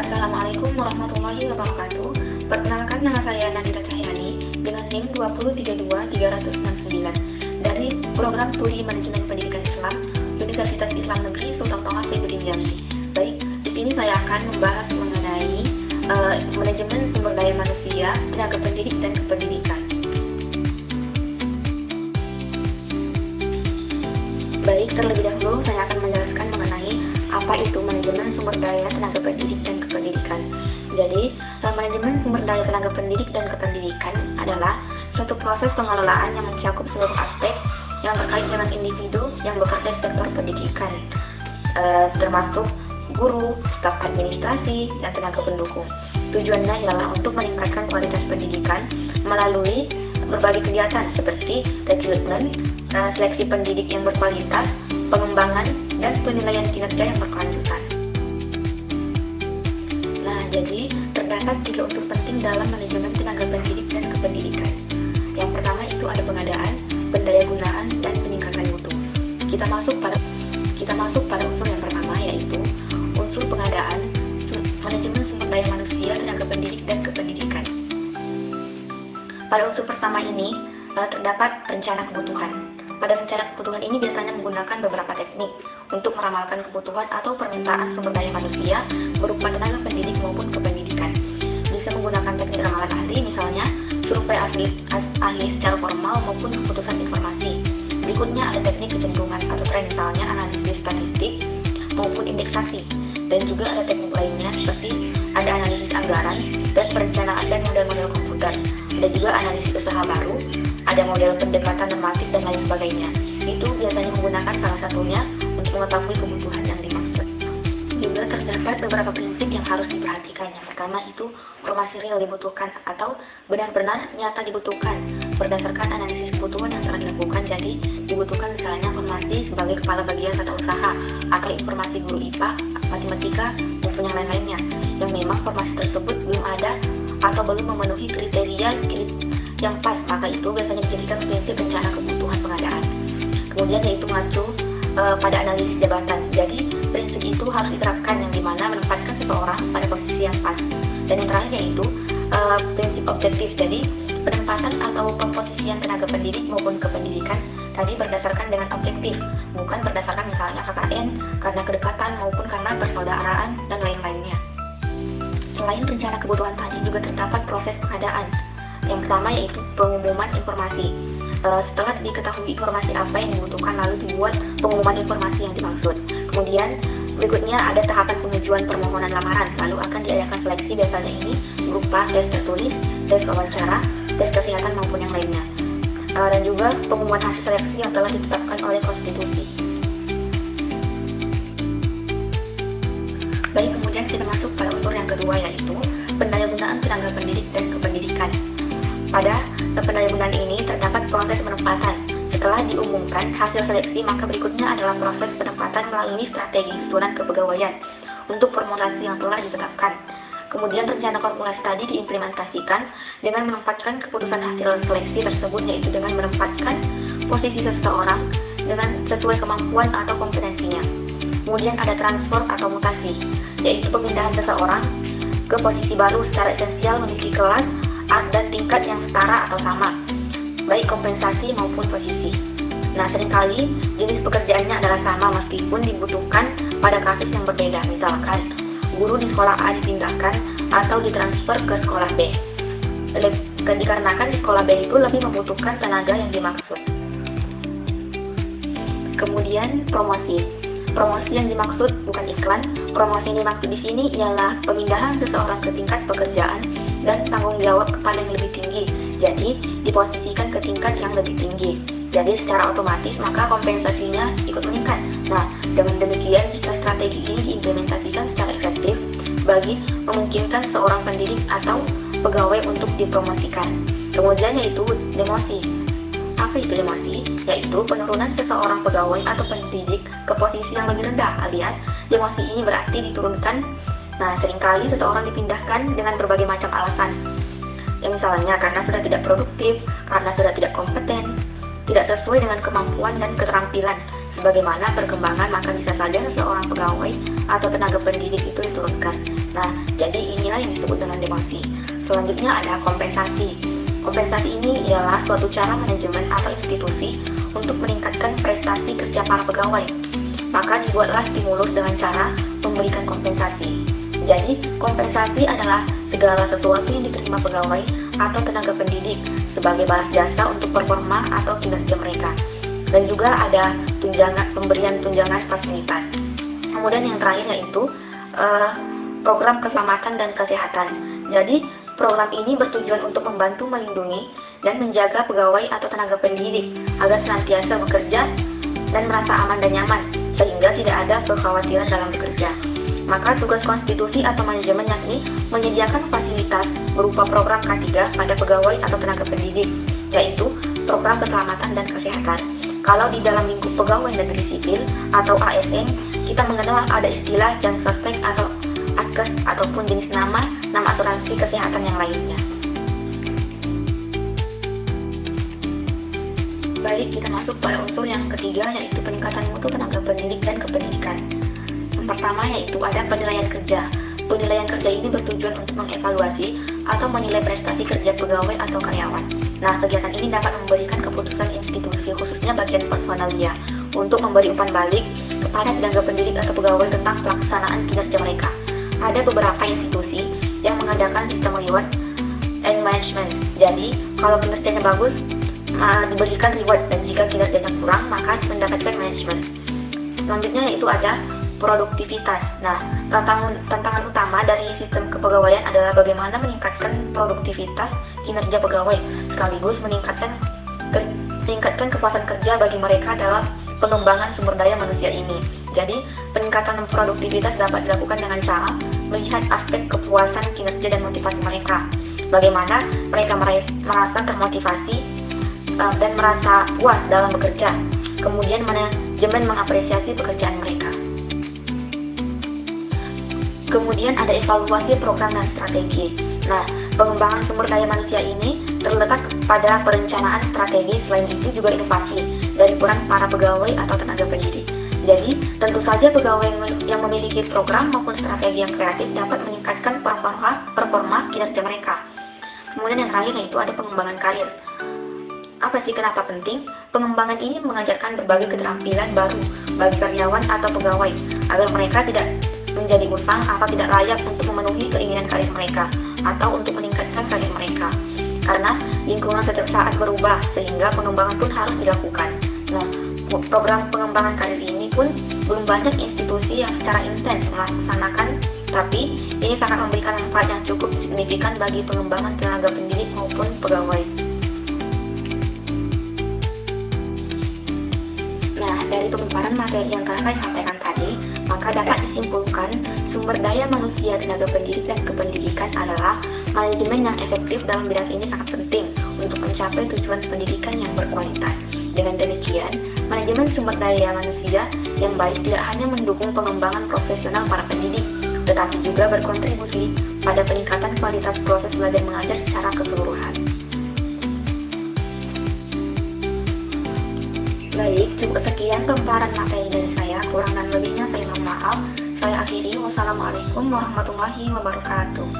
Assalamualaikum warahmatullahi wabarakatuh. Perkenalkan, nama saya Nadira Cahyani dengan NIM 2032369 dari Program Studi Manajemen Pendidikan Islam Universitas Islam Negeri Sultan Toha Saifuddin Jambi. Baik, di sini saya akan membahas mengenai manajemen sumber daya manusia, tenaga pendidik dan kependidikan. Baik, terlebih dahulu saya akan menjelaskan mengenai apa itu manajemen sumber daya tenaga pendidik dan kependidikan. Jadi, manajemen sumber daya tenaga pendidik dan kependidikan adalah suatu proses pengelolaan yang mencakup seluruh aspek yang terkait dengan individu yang bekerja di sektor pendidikan, termasuk guru, staf administrasi, dan tenaga pendukung. Tujuannya ialah untuk meningkatkan kualitas pendidikan melalui berbagai kegiatan seperti rekrutmen, seleksi pendidik yang berkualitas, pengembangan, dan penilaian kinerja yang berkelanjutan. Nah, jadi terdapat 3 unsur penting dalam manajemen tenaga pendidik dan kependidikan. Yang pertama itu ada pengadaan, pendayagunaan, dan peningkatan mutu. Kita masuk pada unsur yang pertama, yaitu unsur pengadaan, manajemen sumber daya manusia, tenaga pendidik, dan kependidikan. Pada unsur pertama ini terdapat rencana kebutuhan. Pada rencana kebutuhan ini biasanya menggunakan beberapa teknik untuk meramalkan kebutuhan atau permintaan sumber daya manusia berupa tenaga pendidik maupun kependidikan. Bisa menggunakan teknik ramalan ahli, misalnya survei ahli secara formal maupun keputusan informasi. Berikutnya ada teknik kecenderungan atau tren, misalnya analisis statistik maupun indeksasi. Dan juga ada teknik lainnya seperti ada analisis anggaran dan perencanaan dan model-model komputer. Ada juga analisis usaha baru, ada model pendekatan normatif dan lain sebagainya. Itu biasanya menggunakan salah satunya untuk mengetahui kebutuhan yang dimaksud. Juga terdapat beberapa prinsip yang harus diperhatikan. Yang pertama itu informasi real dibutuhkan atau benar-benar nyata dibutuhkan berdasarkan analisis kebutuhan yang telah dilakukan. Jadi dibutuhkan misalnya informasi sebagai kepala bagian tata usaha atau informasi guru IPA, matematika, maupun yang lain-lainnya yang memang informasi tersebut belum ada atau belum memenuhi kriteria yang pas, maka itu biasanya dijadikan prinsip rencana kebutuhan pengadaan. Kemudian yaitu mengacu pada analisis jabatan. Jadi prinsip itu harus diterapkan yang dimana menempatkan seseorang pada posisi yang pas. Dan yang terakhir yaitu prinsip objektif. Jadi penempatan atau pemposisian tenaga pendidik maupun kependidikan tadi berdasarkan dengan objektif, bukan berdasarkan misalnya KKN karena kedekatan maupun karena persaudaraan dan lain-lainnya. Selain rencana kebutuhan tadi juga terdapat proses pengadaan. Yang pertama yaitu pengumuman informasi. Setelah diketahui informasi apa yang dibutuhkan, lalu dibuat pengumuman informasi yang dimaksud. Kemudian berikutnya ada tahapan pengajuan permohonan lamaran, lalu akan diadakan seleksi, biasanya ini berupa tes tertulis, tes wawancara, tes kesehatan maupun yang lainnya. Dan juga pengumuman hasil seleksi yang telah ditetapkan oleh konstitusi. Baik, kemudian kita masuk pada unsur yang kedua, yaitu pendayagunaan tenaga pendidik dan kependidikan. Pada pendayagunaan ini terdapat proses penempatan. Setelah diumumkan hasil seleksi, maka berikutnya adalah proses penempatan melalui strategi susunan kepegawaian untuk formulasi yang telah ditetapkan. Kemudian rencana formulasi tadi diimplementasikan dengan menempatkan keputusan hasil seleksi tersebut, yaitu dengan menempatkan posisi seseorang dengan sesuai kemampuan atau kompetensinya. Kemudian ada transfer atau mutasi, yaitu pemindahan seseorang ke posisi baru secara esensial memiliki kelas dan tingkat yang setara atau sama, baik kompensasi maupun posisi. Nah, seringkali jenis pekerjaannya adalah sama meskipun dibutuhkan pada kasus yang berbeda. Misalkan, guru di sekolah A dipindahkan atau ditransfer ke sekolah B. Dikarenakan di sekolah B itu lebih membutuhkan tenaga yang dimaksud. Kemudian promosi. Promosi yang dimaksud bukan iklan. Promosi yang dimaksud di sini ialah pemindahan seseorang ke tingkat pekerjaan dan tanggung jawab kepada yang lebih tinggi. Jadi diposisikan ke tingkat yang lebih tinggi. Jadi secara otomatis maka kompensasinya ikut meningkat. Nah, dengan demikian jika strategi ini diimplementasikan secara efektif bagi memungkinkan seorang pendidik atau pegawai untuk dipromosikan. Kemudian yaitu demosi. Apa itu demosi? Yaitu penurunan seseorang pegawai atau pendidik ke posisi yang lebih rendah, alias demosi ini berarti diturunkan. Nah, seringkali seseorang dipindahkan dengan berbagai macam alasan. Yang misalnya karena sudah tidak produktif, karena sudah tidak kompeten, tidak sesuai dengan kemampuan dan keterampilan sebagaimana perkembangan maka bisa saja seorang pegawai atau tenaga pendidik itu diturunkan. Nah, jadi inilah yang disebut dengan demosi. Selanjutnya ada kompensasi. Kompensasi ini ialah suatu cara manajemen atau institusi untuk meningkatkan prestasi kerja para pegawai. Maka dibuatlah stimulus dengan cara memberikan kompensasi. Jadi, kompensasi adalah segala sesuatu yang diterima pegawai atau tenaga pendidik sebagai balas jasa untuk performa atau kinerja mereka. Dan juga ada pemberian tunjangan fasilitas. Kemudian yang terakhir yaitu program keselamatan dan kesehatan. Jadi program ini bertujuan untuk membantu melindungi dan menjaga pegawai atau tenaga pendidik agar senantiasa bekerja dan merasa aman dan nyaman sehingga tidak ada kekhawatiran dalam bekerja. Maka tugas konstitusi atau manajemen yakni menyediakan fasilitas berupa program K3 pada pegawai atau tenaga pendidik, yaitu program keselamatan dan kesehatan. Kalau di dalam lingkup pegawai negeri sipil atau ASN, kita mengenal ada istilah Jansospek atau Atkes ataupun jenis nama asuransi kesehatan yang lainnya. Baik, kita masuk pada unsur yang ketiga yaitu peningkatan mutu tenaga pendidik dan kependidikan. Yang pertama yaitu ada penilaian kerja. Penilaian kerja ini bertujuan untuk mengevaluasi atau menilai prestasi kerja pegawai atau karyawan. Nah, kegiatan ini dapat memberikan keputusan institusi khususnya bagian personalia untuk memberi umpan balik kepada tenaga pendidik atau pegawai tentang pelaksanaan kinerja mereka. Ada beberapa institusi yang mengadakan sistem reward and management. Jadi, kalau kinerjanya bagus, diberikan reward, dan jika kinerjanya kurang, maka mendapatkan management. Selanjutnya yaitu ada produktivitas. Nah, tantangan utama dari sistem kepegawaian adalah bagaimana meningkatkan produktivitas kinerja pegawai, sekaligus meningkatkan kepuasan kerja bagi mereka dalam pengembangan sumber daya manusia ini. Jadi, peningkatan produktivitas dapat dilakukan dengan cara melihat aspek kepuasan kinerja dan motivasi mereka. Bagaimana mereka merasa termotivasi dan merasa puas dalam bekerja. Kemudian manajemen mengapresiasi pekerjaan mereka. Kemudian ada evaluasi program dan strategi. Nah, pengembangan sumber daya manusia ini terletak pada perencanaan strategi, selain itu juga inovasi dari peran para pegawai atau tenaga pendidik. Jadi, tentu saja pegawai yang memiliki program maupun strategi yang kreatif dapat meningkatkan performa kinerja mereka. Kemudian yang terakhir yaitu ada pengembangan karir. Apa sih kenapa penting? Pengembangan ini mengajarkan berbagai keterampilan baru bagi karyawan atau pegawai agar mereka tidak menjadi utang atau tidak layak untuk memenuhi keinginan karir mereka atau untuk meningkatkan karir mereka. Karena lingkungan setiap saat berubah sehingga pengembangan pun harus dilakukan. Nah, program pengembangan karir ini pun belum banyak institusi yang secara intens melaksanakan, tapi ini sangat memberikan manfaat yang cukup signifikan bagi pengembangan tenaga pendidik maupun pegawai. Nah, dari pemaparan materi yang telah saya sampaikan tadi, maka dapat disimpulkan sumber daya manusia tenaga pendidik dan kependidikan adalah manajemen yang efektif dalam bidang ini sangat penting untuk mencapai tujuan pendidikan yang berkualitas. Dengan demikian, manajemen sumber daya manusia yang baik tidak hanya mendukung pengembangan profesional para pendidik, tetapi juga berkontribusi pada peningkatan kualitas proses belajar mengajar secara keseluruhan. Baik, cukup sekian pemaparan materi dari saya. Kurang dan lebihnya saya mohon maaf. Saya akhiri. Wassalamualaikum warahmatullahi wabarakatuh.